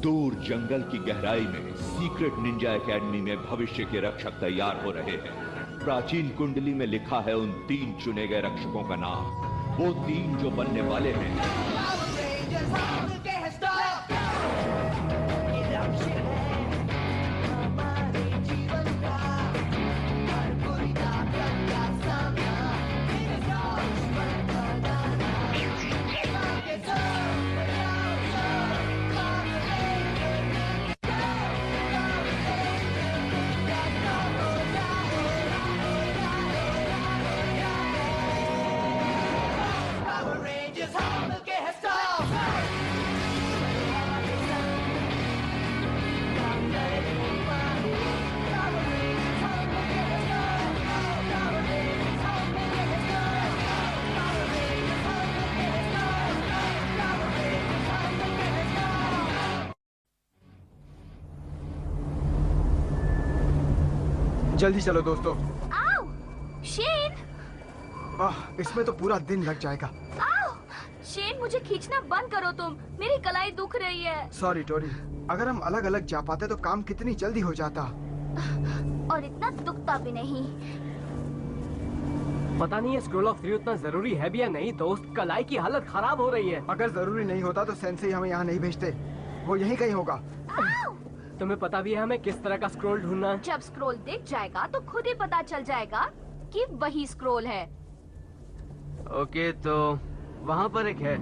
दूर जंगल की गहराई में सीक्रेट निंजा एकेडमी में भविष्य के रक्षक तैयार हो रहे हैं। प्राचीन कुंडली में लिखा है उन 3 चुने गए रक्षकों का नाम, वो 3 जो बनने वाले हैं। जल्दी चलो दोस्तों। आओ, शेन। इसमें तो पूरा दिन लग जाएगा। आओ, शेन मुझे खींचना बंद करो तुम, मेरी कलाई दुख रही है। सॉरी टोरी, अगर हम अलग अलग जा पाते तो काम कितनी जल्दी हो जाता। और इतना दुखता भी नहीं। पता नहीं ये स्क्रॉल ऑफ 3 उतना जरूरी है भी या नहीं दोस्त, कलाई की हालत खराब हो रही है। अगर जरूरी नहीं होता तो सेंसेई हमें यहाँ नहीं भेजते, वो यहीं कहीं होगा। तुम्हें पता भी है हमें किस तरह का स्क्रॉल ढूंढना है? जब स्क्रॉल दिख जाएगा तो खुद ही पता चल जाएगा कि वही स्क्रॉल है। ओके, तो वहाँ पर एक है।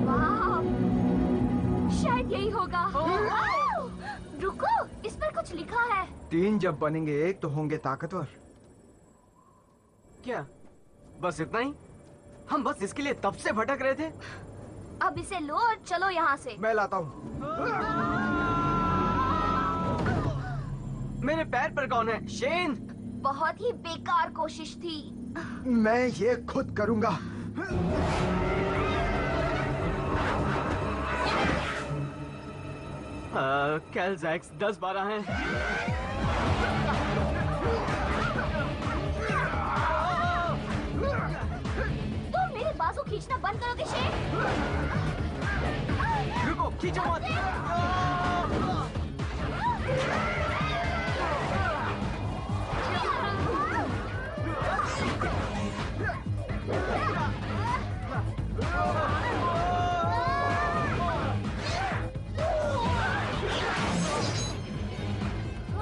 वाह, शायद यही होगा। रुको, इस पर कुछ लिखा है। 3 जब बनेंगे 1 तो होंगे ताकतवर। क्या बस इतना ही? हम बस इसके लिए तब से भटक रहे थे। अब इसे लो और चलो यहाँ से। मैं लाता हूँ। मेरे पैर पर कौन है? शेन। बहुत ही बेकार कोशिश थी। मैं ये खुद करूँगा। कैलजैक्स 10-12 हैं। तुम मेरे बाजू खींचना बंद करोगे शेन? रुको, खींचो मत।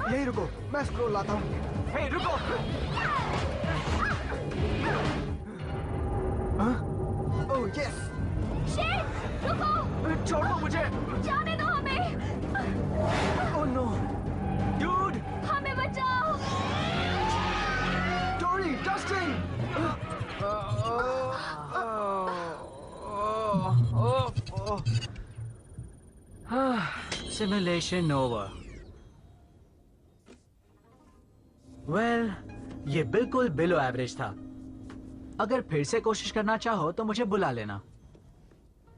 यही रुको, मैं स्क्रॉल लाता हूँ। हे, रुको। Oh yes. शेन, रुको। छोड़ो मुझे। जाने दो हमें। Oh no, dude. हमें बचाओ। Tori, Dustin. Simulation over. Well, ये बिल्कुल बिलो एवरेज था। अगर फिर से कोशिश करना चाहो तो मुझे बुला लेना।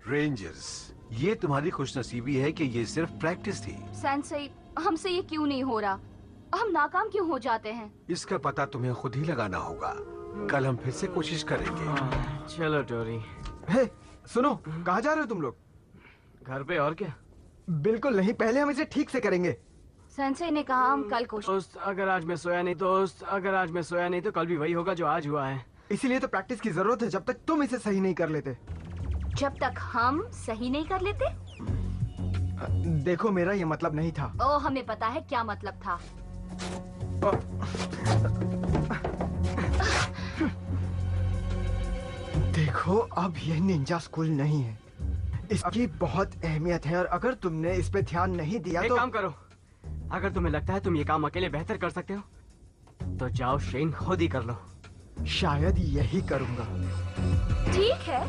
रेंजर्स, ये तुम्हारी खुशनसीबी है कि ये सिर्फ प्रैक्टिस थी। सेंसेई, हमसे ये क्यों नहीं हो रहा? हम नाकाम क्यों हो जाते हैं? इसका पता तुम्हें खुद ही लगाना होगा। कल हम फिर से कोशिश करेंगे। चलो टोरी। हे, सुनो, कहाँ जा रहे हो तुम लोग? घर पे, और क्या? बिल्कुल नहीं, पहले हम इसे ठीक से करेंगे। सेंसेई ने कहा हम कल कोशिश। दोस्त, अगर आज मैं सोया नहीं तो कल भी वही होगा जो आज हुआ है। इसीलिए तो प्रैक्टिस की जरूरत है, जब तक तुम इसे सही नहीं कर लेते। जब तक हम सही नहीं कर लेते? देखो, मेरा ये मतलब नहीं था। ओ, हमें पता है क्या मतलब था। देखो, अब ये निंजा स्कूल नहीं है, इसकी बहुत अहमियत है, और अगर तुमने इस पे ध्यान नहीं दिया एक तो काम करो, अगर तुम्हें लगता है तुम ये काम अकेले बेहतर कर सकते हो तो जाओ शेन, खुद ही कर लो। शायद यही करूंगा। ठीक है,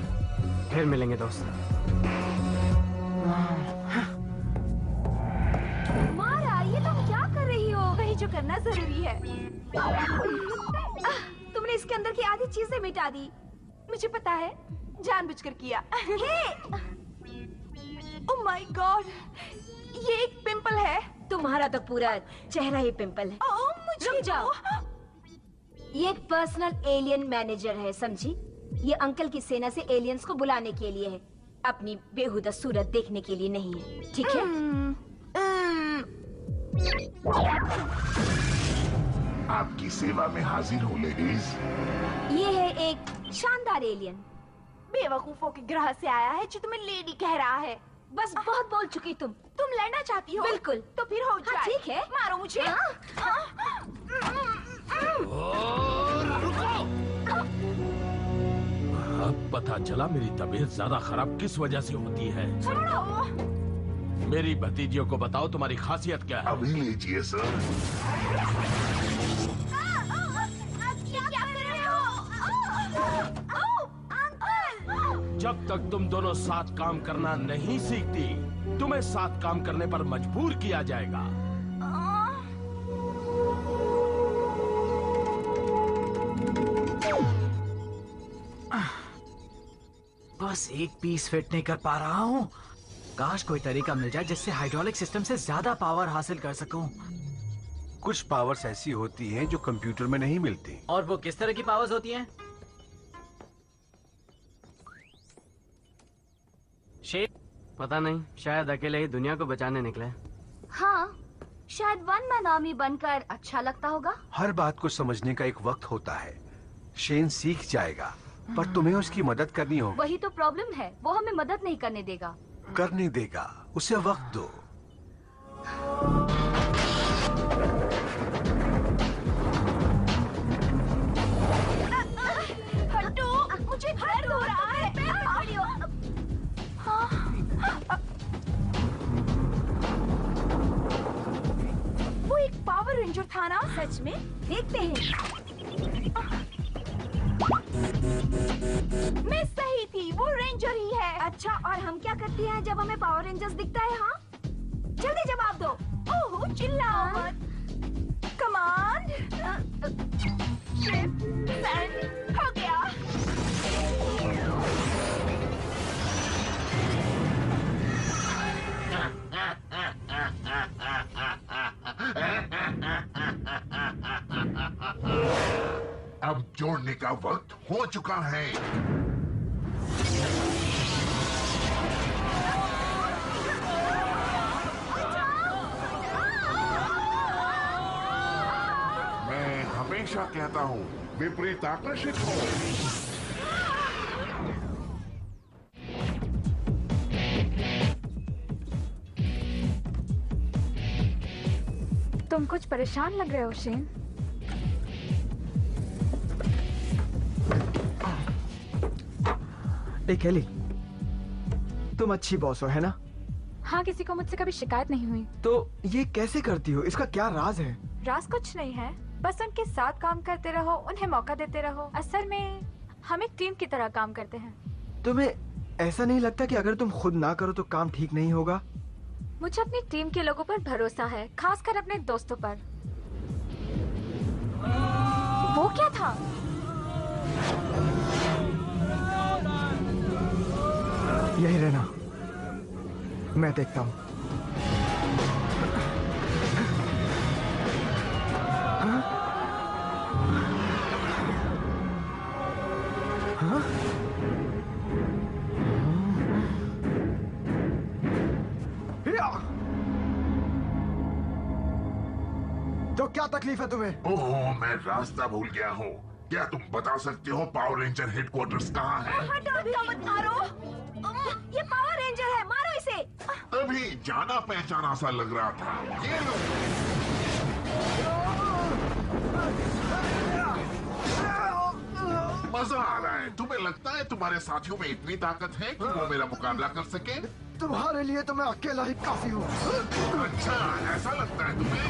फिर मिलेंगे दोस्त। मारा, ये तुम क्या कर रही हो? वही जो करना जरूरी है। तुमने इसके अंदर की आधी चीजें मिटा दी। मुझे पता है, जानबूझकर किया। ओह माय गॉड, ये एक पिंपल है। तुम्हारा तो पूरा चेहरा ही पिंपल है। ओह, मुझे रुक जाओ। ये एक पर्सनल एलियन मैनेजर है, समझी? ये अंकल की सेना से एलियंस को बुलाने के लिए है। अपनी बेहुदा सूरत देखने के लिए नहीं है, ठीक है? आपकी सेवा में हाजिर हूँ लेडीज। ये है एक शानदार एलियन। बेवकूफों के ग्रह से आया है जो तुम्हें लेडी कह रहा है। बस बहुत बोल चुकी तुम। तुम लड़ना चाहती हो? बिल्कुल। तो फिर हो जाए। ठीक है, मारो मुझे। अब पता चला मेरी तबीयत ज्यादा खराब किस वजह से होती है। मेरी भतीजियों को बताओ तुम्हारी खासियत क्या है। अभी लीजिए सर। क्या कर रहे हो? जब तक तुम दोनों साथ काम करना नहीं सीखती, तुम्हें साथ काम करने पर मजबूर किया जाएगा। बस एक पीस फिट नहीं कर पा रहा हूँ। काश कोई तरीका मिल जाए जिससे हाइड्रोलिक सिस्टम से ज्यादा पावर हासिल कर सकूं। कुछ पावर्स ऐसी होती हैं जो कंप्यूटर में नहीं मिलती। और वो किस तरह की पावर्स होती हैं? पता नहीं, शायद अकेले ही दुनिया को बचाने निकले। हाँ, शायद वन मैन आर्मी बनकर अच्छा लगता होगा। हर बात को समझने का एक वक्त होता है। शेन सीख जाएगा, पर तुम्हें उसकी मदद करनी होगी। वही तो प्रॉब्लम है, वो हमें मदद नहीं करने देगा। करने देगा, उसे वक्त दो। हटो, मुझे दर्द हो रहा है। वो एक पावर रेंजर था ना? सच में? देखते हैं। मैं सही थी, वो रेंजर ही है। अच्छा, और हम क्या करते हैं जब हमें पावर रेंजर्स दिखता है? हाँ, जल्दी जवाब दो। ओह, चिल्लाओ मत। कमांड शिफ्ट सेंड हो गया। अब जोड़ने का वक्त हो चुका है। मैं हमेशा कहता हूँ, विपरीत आकर्षित हो। तुम कुछ परेशान लग रहे हो शेन। एली, तुम अच्छी बॉस हो, है ना? हाँ, किसी को मुझसे कभी शिकायत नहीं हुई। तो ये कैसे करती हो? इसका क्या राज है? राज कुछ नहीं है, बस उनके साथ काम करते रहो, उन्हें मौका देते रहो। असल में हम एक टीम की तरह काम करते हैं। तुम्हें ऐसा नहीं लगता कि अगर तुम खुद ना करो तो काम ठीक नहीं होगा? मुझे अपनी टीम के लोगों पर भरोसा है, खासकर अपने दोस्तों पर। वो क्या था? यही रहना, मैं देखता हूँ। हाँ? हाँ? तो क्या तकलीफ है तुम्हें? ओह, मैं रास्ता भूल गया हूँ। क्या तुम बता सकते हो पावर रेंजर हेडक्वार्टर्स कहाँ है? हटो, मत मारो। ये पावर रेंजर है, मारो इसे। तभी जाना पहचाना सा लग रहा था। ये लो। मजा आ रहा है। तुम्हें लगता है तुम्हारे साथियों में इतनी ताकत है कि वो मेरा मुकाबला कर सके? तुम्हारे लिए तो मैं अकेला ही काफी हूँ। अच्छा, ऐसा लगता है तुम्हें?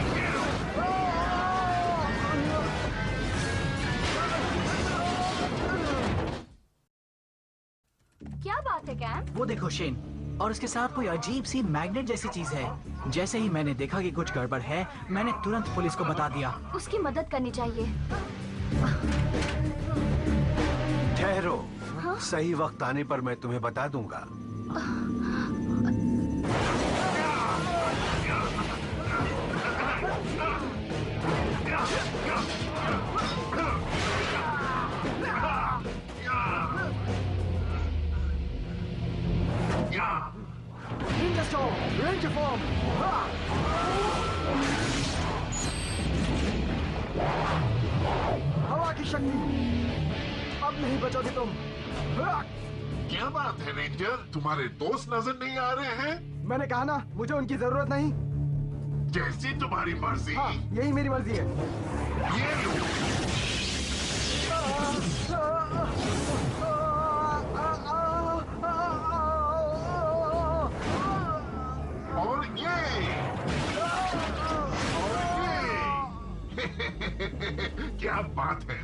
क्या बात है कैम? वो देखो शेन, और उसके साथ कोई अजीब सी मैग्नेट जैसी चीज है। जैसे ही मैंने देखा कि कुछ गड़बड़ है, मैंने तुरंत पुलिस को बता दिया। उसकी मदद करनी चाहिए। ठहरो, सही वक्त आने पर मैं तुम्हें बता दूंगा। Storm ranger form. हवा की शक्ति, अब नहीं बचोगे तुम। क्या बात है रेंजर, तुम्हारे दोस्त नजर नहीं आ रहे हैं? मैंने कहा ना, मुझे उनकी जरूरत नहीं। जैसी तुम्हारी मर्जी। हाँ, यही मेरी मर्जी है। ये लो। और ये क्या बात है।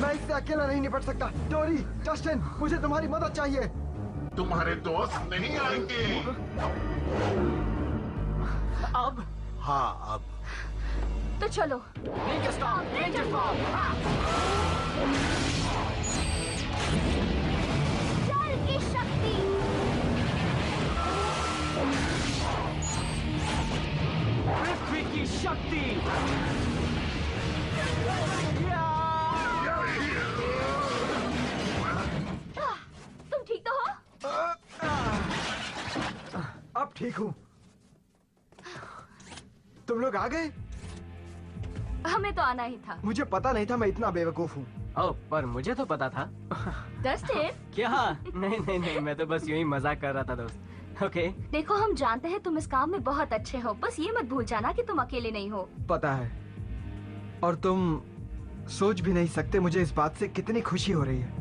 मैं इससे अकेला नहीं निपट सकता। डोरी, जस्टिन, मुझे तुम्हारी मदद चाहिए। तुम्हारे दोस्त नहीं आएंगे। अब? हाँ अब। तो चलो। Ranger storm, ranger form. जल की शक्ति। पृथ्वी की शक्ति। तुम ठीक तो हो? अब ठीक हूँ। तुम लोग आ गए? हमें तो आना ही था। मुझे पता नहीं था मैं इतना बेवकूफ हूँ। ओह, पर मुझे तो पता था। जस्टिन, क्या? नहीं, मैं तो बस यूं ही मजाक कर रहा था दोस्त। ओके। देखो हम जानते हैं तुम इस काम में बहुत अच्छे हो, बस ये मत भूल जाना कि तुम अकेले नहीं हो। पता है, और तुम सोच भी नहीं सकते मुझे इस बात से कितनी खुशी हो रही है।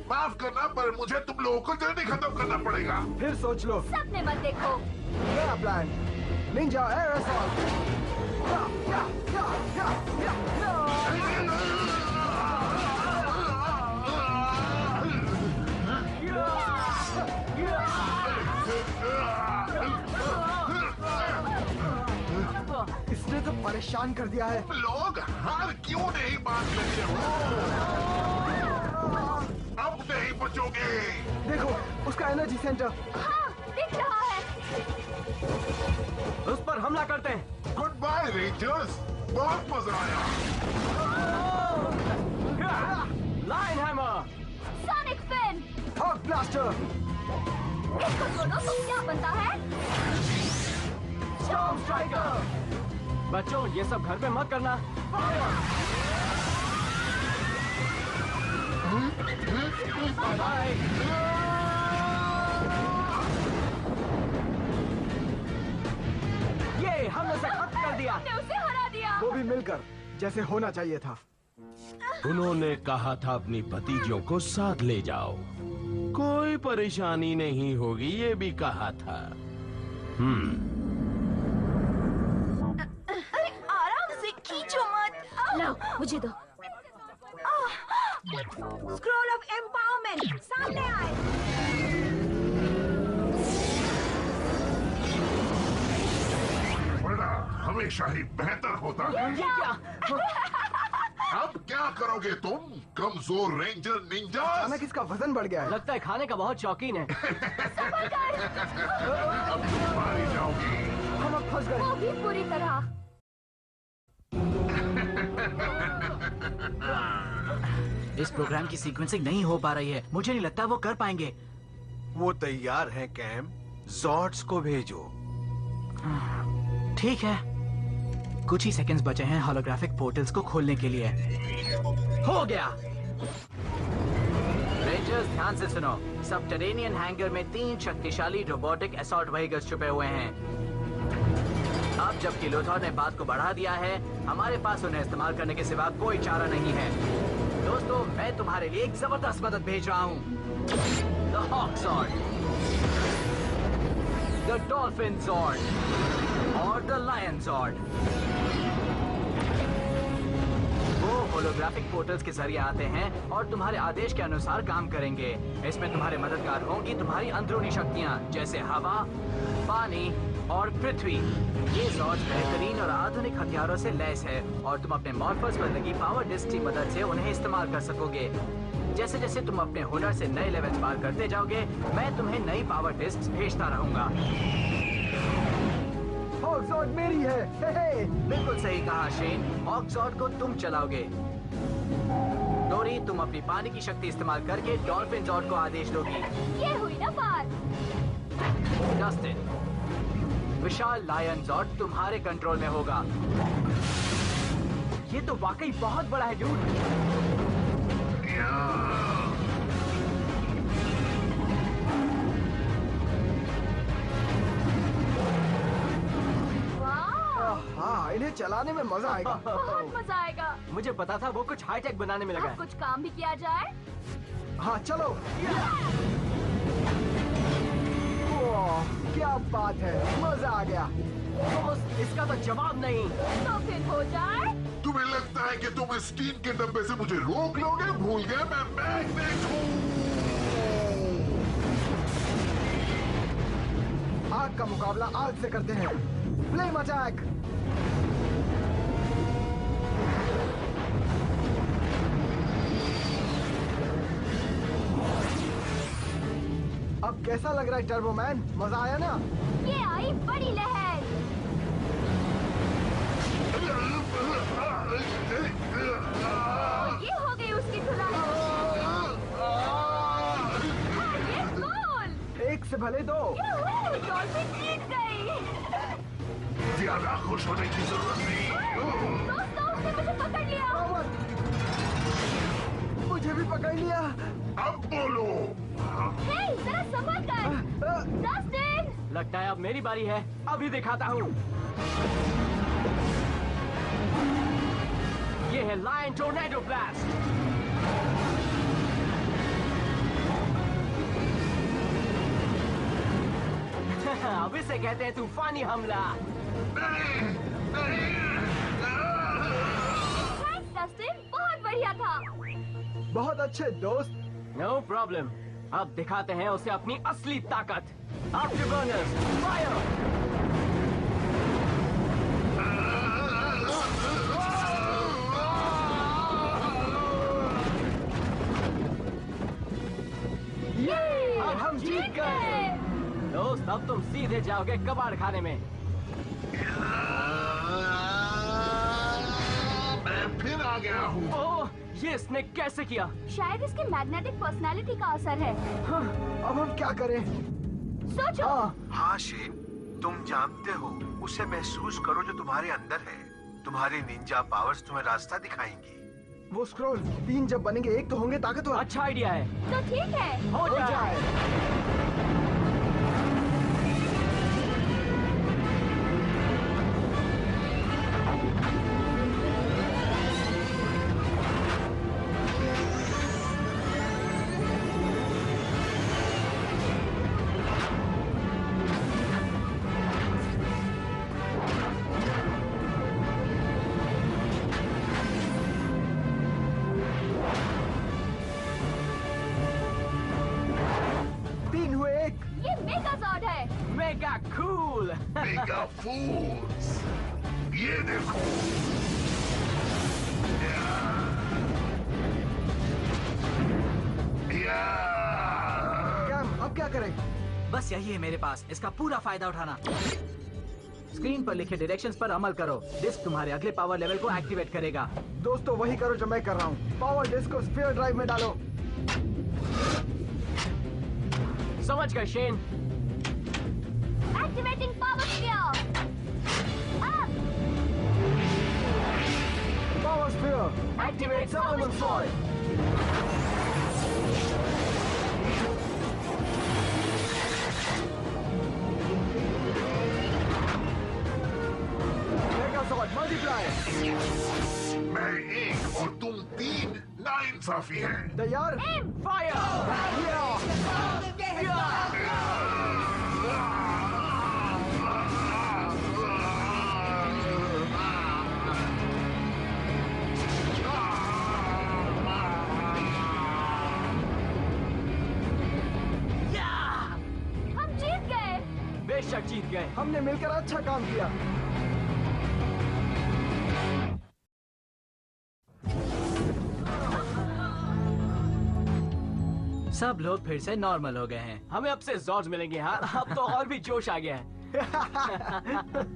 माफ करना, पर मुझे तुम लोगों को जल्दी खत्म करना पड़ेगा। फिर सोच लो। सपने मत देखो। मेरा प्लान, निंजा एयर असॉल्ट। इसने तो परेशान कर दिया है। लोग हार क्यों नहीं मान लेते हो? अब नहीं बचोगे। देखो उसका एनर्जी सेंटर। हाँ, दिख रहा है। उस पर हमला करते हैं। गुड बाय रेंजर्स, बहुत मजा आया। Line hammer, sonic fin, hawk blaster. इसको छोड़ो तो क्या बनता है? Storm striker. बच्चों, ये सब घर पे मत करना। बाय। ये हमने उसे खत्म कर दिया। हमने उसे हरा दिया। वो भी मिलकर, जैसे होना चाहिए था। उन्होंने कहा था अपनी भतीजियों को साथ ले जाओ, कोई परेशानी नहीं होगी, ये भी कहा था। अरे आराम से खींचो मत। लो, मुझे दो। स्क्रॉल ऑफ एम्पावरमेंट सामने आए। बड़ा हमेशा ही बेहतर होता है। ये क्या? अब क्या करोगे तुम, कमजोर रेंजर निंजा? अचानक इसका वजन बढ़ गया है। लगता है खाने का बहुत शौकीन है। अब तुम मारी जाओगी। हम अब फंस गए। वो भी पूरी तरह। इस प्रोग्राम की सीक्वेंसिंग नहीं हो पा रही है। मुझे नहीं लगता वो कर पाएंगे। वो तैयार हैं कैम, जॉर्ड्स को भेजो। ठीक है, कुछ ही सेकंड्स बचे हैं होलोग्राफिक पोर्टल्स को खोलने के लिए। हो गया। रेंजर्स ध्यान से सुनो, सबटरेनियन हैंगर में 3 शक्तिशाली रोबोटिक असॉल्ट व्हीकल्स छुपे हुए हैं। अब जबकि लोथर ने बात को बढ़ा दिया है, हमारे पास उन्हें इस्तेमाल करने के सिवा कोई चारा नहीं है। दोस्तों, मैं तुम्हारे लिए एक जबरदस्त मदद भेज रहा हूँ। द हॉक जॉर्ड, द डॉल्फिन जॉर्ड और द लायन जॉर्ड। वो होलोग्राफिक पोर्टल्स के जरिए आते हैं और तुम्हारे आदेश के अनुसार काम करेंगे। इसमें तुम्हारे मददगार होंगी तुम्हारी अंदरूनी शक्तियाँ, जैसे हवा, पानी और पृथ्वी। ये जॉर्ज बेहतरीन और आधुनिक हथियारों से लैस है और तुम अपने मॉर्फर्स पर लगी पावर डिस्क की मदद से उन्हें इस्तेमाल कर सकोगे। जैसे जैसे तुम अपने हुनर से नए लेवल्स पार करते जाओगे, मैं तुम्हें नई पावर डिस्क भेजता रहूंगा। हॉक जॉर्ड मेरी है। हे हे। बिल्कुल सही कहा शेन, हॉक जॉर्ड को तुम चलाओगे। डोरी, परी, तुम अपनी पानी की शक्ति इस्तेमाल करके डॉल्फिन जॉर्ड को आदेश दोगी। ये हुई ना बात। डस्टिन, विशाल लायन जॉर्ड तुम्हारे कंट्रोल में होगा। ये तो वाकई बहुत बड़ा है डूड। हाँ, इन्हें चलाने में मजा आएगा। बहुत मजा आएगा। मुझे पता था वो कुछ हाईटेक बनाने में लगा अब है। कुछ काम भी किया जाए। हाँ चलो। वाह, क्या बात है, मजा आ गया। इसका तो जवाब नहीं। तो फिर हो जाए। तुम्हें लगता है कि तुम इस टीन के डब्बे से मुझे रोक लोगे? भूल गए मैं मैग्नेट हूँ। आग का मुकाबला आग से करते हैं। Flame attack. अब कैसा लग रहा है टर्बोमैन? मजा आया ना? ये आई बड़ी लहर। ये हो गई उसकी धुलाई। ये गोल। एक से भले दो। डॉल्फिन जीत गई। ज्यादा खुश होने की जरूरत नहीं। दोस्तों, उसने मुझे पकड़ लिया। मुझे भी पकड़ लिया। अब बोलो। हे, जरा संभल कर। डस्टिन। लगता है अब मेरी बारी है। अभी दिखाता हूँ। ये है लायन टोर्नेडो ब्लास्ट। अब इसे कहते हैं तूफानी हमला। थैंक्स डस्टिन, बहुत बढ़िया था। बहुत अच्छे दोस्त। No problem. अब दिखाते हैं उसे अपनी असली ताकत। Afterburners, fire! अब हम जीत गए। दोस्त, अब तुम सीधे जाओगे कबाड़ खाने में। मैं फिर आ गया हूँ। ओह, ये इसने कैसे किया? शायद इसकी मैग्नेटिक पर्सनालिटी का असर है। हाँ, अब हम क्या करें? सोचो। हाँ शेन, तुम जानते हो, उसे महसूस करो जो तुम्हारे अंदर है। तुम्हारी निंजा पावर्स तुम्हें रास्ता दिखाएंगी। वो स्क्रॉल 3 जब बनेंगे एक तो होंगे ताकतवर। अच्छा आइडिया है। तो ठीक है, हो जाए। ये मेगाजॉर्ड है। Mega cool. मेगा फूल्स। ये देखो। कैम, अब क्या करें? बस यही है मेरे पास, इसका पूरा फायदा उठाना। स्क्रीन पर लिखे डायरेक्शंस पर अमल करो। डिस्क तुम्हारे अगले पावर लेवल को एक्टिवेट करेगा। दोस्तों, वही करो जो मैं कर रहा हूँ। पावर डिस्क को स्फीयर ड्राइव में डालो। समझ गए Shane. Activating power sphere. Power sphere activate Solomon soil. Megazord multiply. मैं 1 और तुम 3 नाइंसाफी है। तैयार? हम जीत गए। बेशक जीत गए। हमने मिलकर अच्छा काम किया। सब लोग फिर से नॉर्मल हो गए हैं। हमें अब से जॉर्ज मिलेंगे। हाँ, अब तो और भी जोश आ गया है।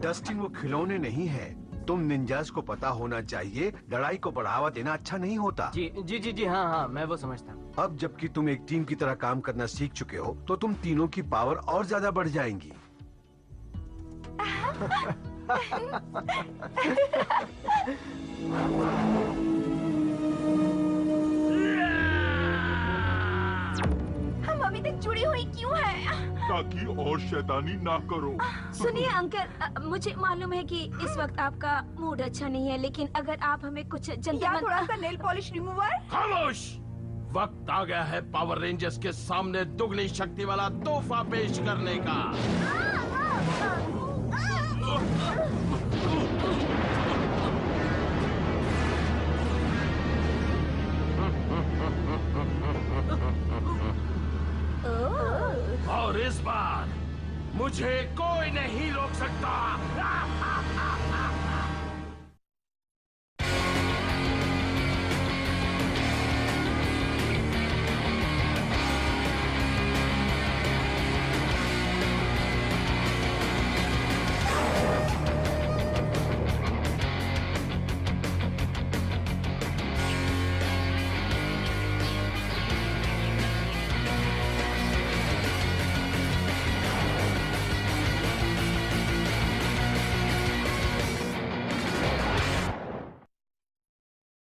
डस्टिन वो खिलौने नहीं है, तुम निंजास को पता होना चाहिए, लड़ाई को बढ़ावा देना अच्छा नहीं होता। जी जी जी जी, हाँ हाँ, मैं वो समझता हूँ। अब जबकि तुम एक टीम की तरह काम करना सीख चुके हो, तो तुम तीनों की पावर और ज्यादा बढ़ जाएंगी। हम अभी तक जुड़ी हुई क्यों है? ताकि और शैतानी ना करो। सुनिए अंकल, मुझे मालूम है कि इस वक्त आपका मूड अच्छा नहीं है, लेकिन अगर आप हमें कुछ या जेंटलमैन थोड़ा सा नेल पॉलिश रिमूवर? खामोश! वक्त आ गया है पावर रेंजर्स के सामने दुगनी शक्ति वाला तोहफा पेश करने का। और इस बार मुझे कोई नहीं रोक सकता।